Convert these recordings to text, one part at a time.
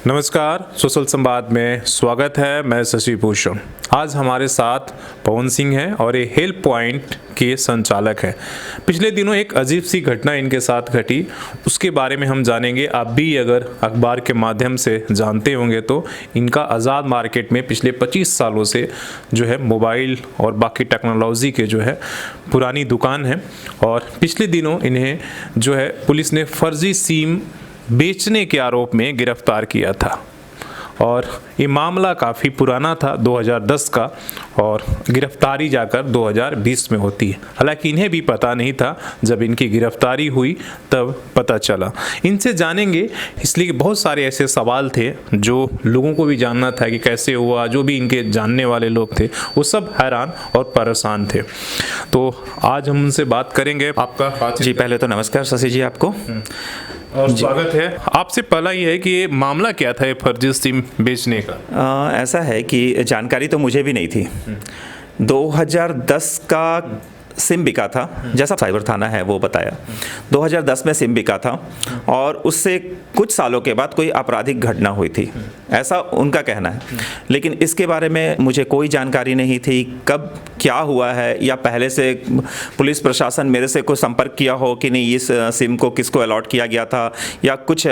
नमस्कार, सोशल संवाद में स्वागत है। मैं शशि भूषण। आज हमारे साथ पवन सिंह हैं और ये हेल्प पॉइंट के संचालक हैं। पिछले दिनों एक अजीब सी घटना इनके साथ घटी, उसके बारे में हम जानेंगे। आप भी अगर अखबार के माध्यम से जानते होंगे तो इनका आज़ाद मार्केट में पिछले 25 सालों से जो है मोबाइल और बाकी टेक्नोलॉजी के जो है पुरानी दुकान है, और पिछले दिनों इन्हें जो है पुलिस ने फर्जी सिम बेचने के आरोप में गिरफ्तार किया था। और ये मामला काफ़ी पुराना था, 2010 का, और गिरफ्तारी जाकर 2020 में होती है। हालांकि इन्हें भी पता नहीं था, जब इनकी गिरफ्तारी हुई तब पता चला। इनसे जानेंगे, इसलिए बहुत सारे ऐसे सवाल थे जो लोगों को भी जानना था कि कैसे हुआ। जो भी इनके जानने वाले लोग थे वो सब हैरान और परेशान थे। तो आज हम उनसे बात करेंगे। आपका जी, पहले तो नमस्कार शशि जी आपको, और स्वागत है। आपसे पहला ये है कि ये मामला क्या था, ये फर्जी सिम बेचने का? ऐसा है कि जानकारी तो मुझे भी नहीं थी। 2010 का सिम बिका था, जैसा साइबर थाना है वो बताया। 2010 में सिम बिका था और उससे कुछ सालों के बाद कोई आपराधिक घटना हुई थी, ऐसा उनका कहना है। लेकिन इसके बारे में मुझे कोई जानकारी नहीं थी, कब क्या हुआ है, या पहले से पुलिस प्रशासन मेरे से कोई संपर्क किया हो कि नहीं, इस सिम को किसको अलॉट किया गया था, या कुछ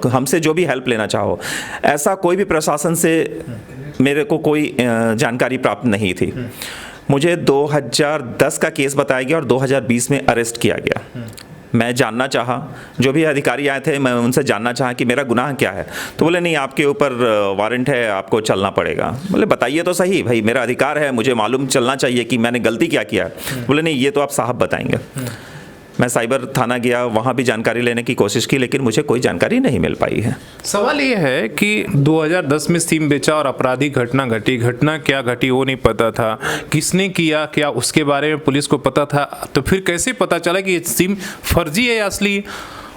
हमसे जो भी हेल्प लेना चाहो, ऐसा कोई भी प्रशासन से मेरे को कोई जानकारी प्राप्त नहीं थी। मुझे 2010 का केस बताया गया और 2020 में अरेस्ट किया गया। मैं जानना चाहा, जो भी अधिकारी आए थे मैं उनसे जानना चाहा कि मेरा गुनाह क्या है। तो बोले नहीं, आपके ऊपर वारंट है, आपको चलना पड़ेगा। बोले बताइए तो सही भाई, मेरा अधिकार है, मुझे मालूम चलना चाहिए कि मैंने गलती क्या किया है। बोले नहीं, ये तो आप साहब बताएंगे। मैं साइबर थाना गया, वहाँ भी जानकारी लेने की कोशिश की, लेकिन मुझे कोई जानकारी नहीं मिल पाई है। सवाल ये है कि 2010 में सिम बेचा और आपराधिक घटना घटी। घटना क्या घटी वो नहीं पता था, किसने किया क्या उसके बारे में पुलिस को पता था। तो फिर कैसे पता चला कि ये सिम फर्जी है या असली?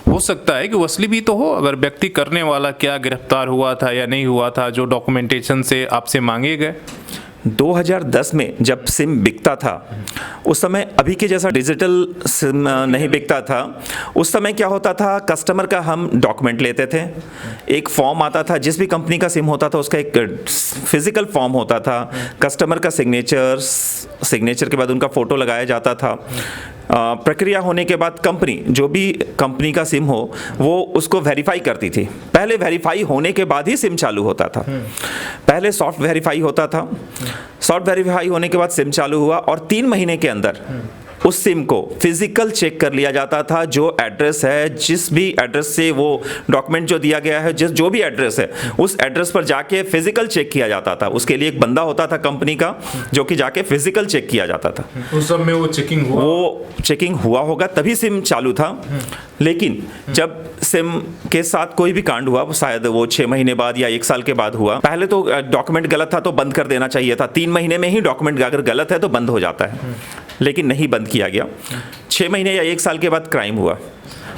हो सकता है कि वो असली भी तो हो। अगर व्यक्ति करने वाला क्या गिरफ्तार हुआ था या नहीं हुआ था, जो डॉक्यूमेंटेशन से आपसे मांगे गए। 2010 में जब सिम बिकता था, उस समय अभी के जैसा डिजिटल सिम नहीं बिकता था। उस समय क्या होता था, कस्टमर का हम डॉक्यूमेंट लेते थे, एक फॉर्म आता था, जिस भी कंपनी का सिम होता था उसका एक फिजिकल फॉर्म होता था। कस्टमर का सिग्नेचर के बाद उनका फ़ोटो लगाया जाता था। प्रक्रिया होने के बाद कंपनी, जो भी कंपनी का सिम हो, वो उसको वेरीफाई करती थी। पहले वेरीफाई होने के बाद ही सिम चालू होता था। पहले सॉफ्ट वेरीफाई होता था, सॉफ्ट वेरीफाई होने के बाद सिम चालू हुआ, और 3 महीने के अंदर उस सिम को फिजिकल चेक कर लिया जाता था। जो एड्रेस है, जिस भी एड्रेस से वो डॉक्यूमेंट जो दिया गया है, जो भी एड्रेस है, उस एड्रेस पर जाके फिजिकल चेक किया जाता था। उसके लिए एक बंदा होता था कंपनी का, जो कि जाके फिजिकल चेक किया जाता था। उस सब में वो चेकिंग हुआ होगा, तभी सिम चालू था। लेकिन जब सिम के साथ कोई भी कांड हुआ, शायद वो 6 महीने बाद या 1 साल के बाद हुआ। पहले तो डॉक्यूमेंट गलत था तो बंद कर देना चाहिए था। 3 महीने में ही डॉक्यूमेंट अगर गलत है तो बंद हो जाता है, लेकिन नहीं बंद किया गया। 6 महीने या 1 साल के बाद क्राइम हुआ,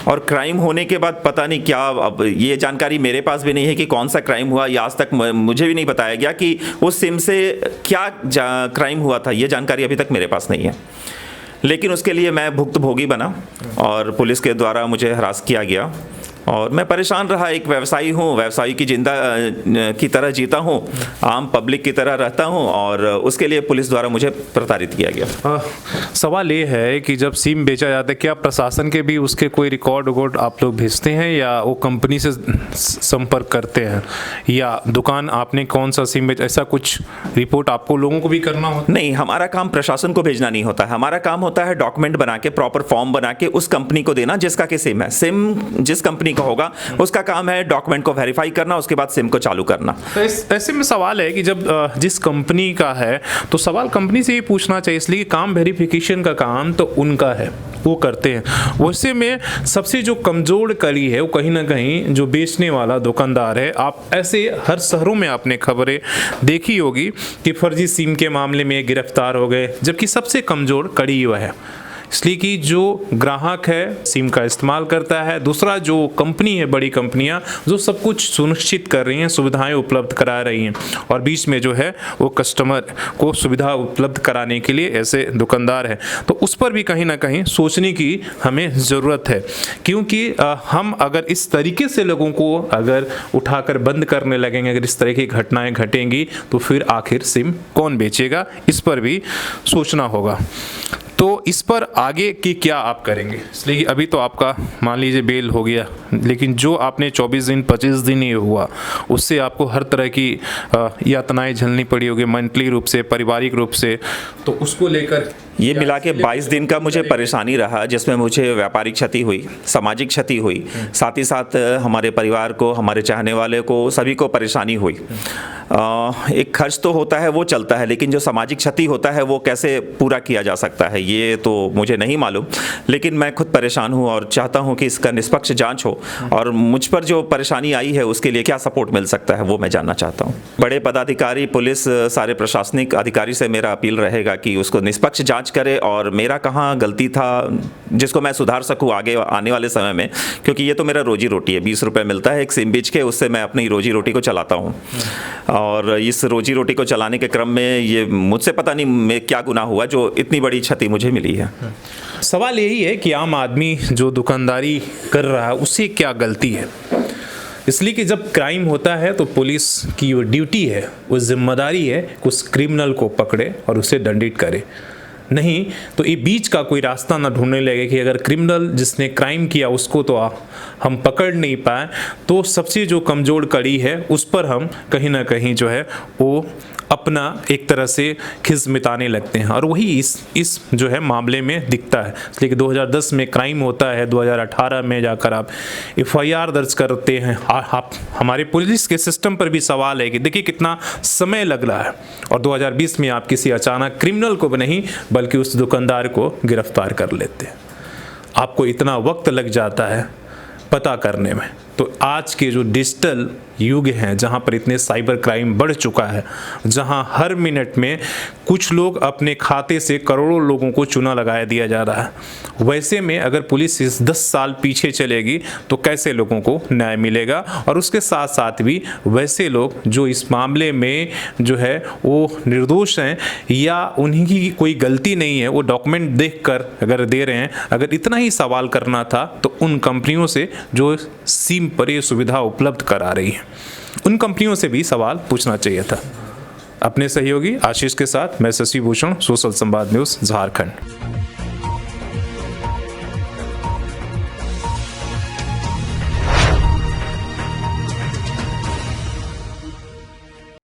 और क्राइम होने के बाद पता नहीं क्या, अब ये जानकारी मेरे पास भी नहीं है कि कौन सा क्राइम हुआ। ये आज तक मुझे भी नहीं बताया गया कि उस सिम से क्या क्राइम हुआ था। ये जानकारी अभी तक मेरे पास नहीं है। लेकिन उसके लिए मैं भुक्तभोगी बना और पुलिस के द्वारा मुझे हरास किया गया, और मैं परेशान रहा। एक व्यवसायी हूँ, व्यवसायी की की तरह जीता हूँ, आम पब्लिक की तरह रहता हूँ, और उसके लिए पुलिस द्वारा मुझे प्रताड़ित किया गया। सवाल ये है कि जब सिम बेचा जाता है, क्या प्रशासन के भी उसके कोई रिकॉर्ड आप लोग भेजते हैं, या वो कंपनी से संपर्क करते हैं, या दुकान आपने कौन सा सिम बेचा, ऐसा कुछ रिपोर्ट आपको लोगों को भी करना होता? नहीं, हमारा काम प्रशासन को भेजना नहीं होता है। हमारा काम होता है डॉक्यूमेंट बना के, प्रॉपर फॉर्म बना के उस कंपनी को देना जिसका कि सिम है। सिम जिस कंपनी का होगा, उसका काम है डॉक्यूमेंट को वेरीफाई करना, उसके बाद सिम को चालू करना। तो ऐसे में सवाल है कि जब जिस कंपनी का है तो सवाल कंपनी से ही पूछना चाहिए, इसलिए काम वेरिफिकेशन का काम तो उनका है, वो करते हैं। वैसे में सबसे जो कमजोर कड़ी है वो कहीं ना कहीं जो बेचने वाला दुकानदार है। आप ऐसे हर शहरों में आपने खबरें देखी होगी कि फर्जी सिम के मामले में गिरफ्तार हो गए, जबकि सबसे कमजोर कड़ी वह है। इसलिए कि जो ग्राहक है सिम का इस्तेमाल करता है, दूसरा जो कंपनी है, बड़ी कंपनियां जो सब कुछ सुनिश्चित कर रही हैं, सुविधाएं उपलब्ध करा रही हैं, और बीच में जो है वो कस्टमर को सुविधा उपलब्ध कराने के लिए ऐसे दुकानदार हैं। तो उस पर भी कहीं ना कहीं सोचने की हमें ज़रूरत है, क्योंकि हम अगर इस तरीके से लोगों को अगर उठाकर बंद करने लगेंगे, अगर इस तरह की घटनाएं घटेंगी, तो फिर आखिर सिम कौन बेचेगा, इस पर भी सोचना होगा। तो इस पर आगे की क्या आप करेंगे? इसलिए कि अभी तो आपका मान लीजिए बेल हो गया, लेकिन जो आपने 24 दिन 25 दिन ये हुआ, उससे आपको हर तरह की यातनाएं झेलनी पड़ी होगी, मेंटली रूप से, पारिवारिक रूप से, तो उसको लेकर ये मिला के 22 दिन का मुझे परेशानी रहा, जिसमें मुझे व्यापारिक क्षति हुई, सामाजिक क्षति हुई, साथ ही साथ हमारे परिवार को, हमारे चाहने वाले को, सभी को परेशानी हुई। एक खर्च तो होता है वो चलता है, लेकिन जो सामाजिक क्षति होता है वो कैसे पूरा किया जा सकता है ये तो मुझे नहीं मालूम, लेकिन मैं खुद परेशान हूँ और चाहता हूँ कि इसका निष्पक्ष जांच हो, और मुझ पर जो परेशानी आई है उसके लिए क्या सपोर्ट मिल सकता है वो मैं जानना चाहता हूँ। बड़े पदाधिकारी, पुलिस, सारे प्रशासनिक अधिकारी से मेरा अपील रहेगा कि उसको निष्पक्ष जांच करे और मेरा कहाँ गलती था जिसको मैं सुधार सकूँ आगे आने वाले समय में, क्योंकि ये तो मेरा रोजी रोटी है। 20 रुपये मिलता है एक सिम बेच के, उससे मैं अपनी रोजी रोटी को चलाता हूँ, और इस रोजी रोटी को चलाने के क्रम में ये मुझसे पता नहीं मैं क्या गुनाह हुआ जो इतनी बड़ी क्षति मुझे मिली है। सवाल यही है कि आम आदमी जो दुकानदारी कर रहा है उससे क्या गलती है? इसलिए कि जब क्राइम होता है तो पुलिस की वो ड्यूटी है, वो जिम्मेदारी है कि उस क्रिमिनल को पकड़े और उसे दंडित करे। नहीं तो ये बीच का कोई रास्ता ना ढूंढने लगे कि अगर क्रिमिनल जिसने क्राइम किया उसको तो हम पकड़ नहीं पाए, तो सबसे जो कमज़ोर कड़ी है उस पर हम कहीं ना कहीं जो है वो अपना एक तरह से खिस मिटाने लगते हैं, और वही इस जो है मामले में दिखता है। इसलिए कि 2010 में क्राइम होता है, 2018 में जाकर आप FIR दर्ज करते हैं। आप हमारे पुलिस के सिस्टम पर भी सवाल है कि देखिए कितना समय लग रहा है, और 2020 में आप किसी अचानक क्रिमिनल को नहीं बल्कि उस दुकानदार को गिरफ्तार कर लेते हैं। आपको इतना वक्त लग जाता है पता करने में। तो आज के जो डिजिटल युग हैं, जहाँ पर इतने साइबर क्राइम बढ़ चुका है, जहाँ हर मिनट में कुछ लोग अपने खाते से करोड़ों लोगों को चूना लगाया दिया जा रहा है, वैसे में अगर पुलिस इस 10 साल पीछे चलेगी तो कैसे लोगों को न्याय मिलेगा? और उसके साथ साथ भी वैसे लोग जो इस मामले में जो है वो निर्दोष हैं या उन्हीं की कोई गलती नहीं है, वो डॉक्यूमेंट देखकर अगर दे रहे हैं, अगर इतना ही सवाल करना था तो उन कंपनियों से जो सिम पर ये सुविधा उपलब्ध करा रही है, उन कंपनियों से भी सवाल पूछना चाहिए था। अपने सहयोगी आशीष के साथ मैं शशि भूषण, सोशल संवाद न्यूज़, झारखंड।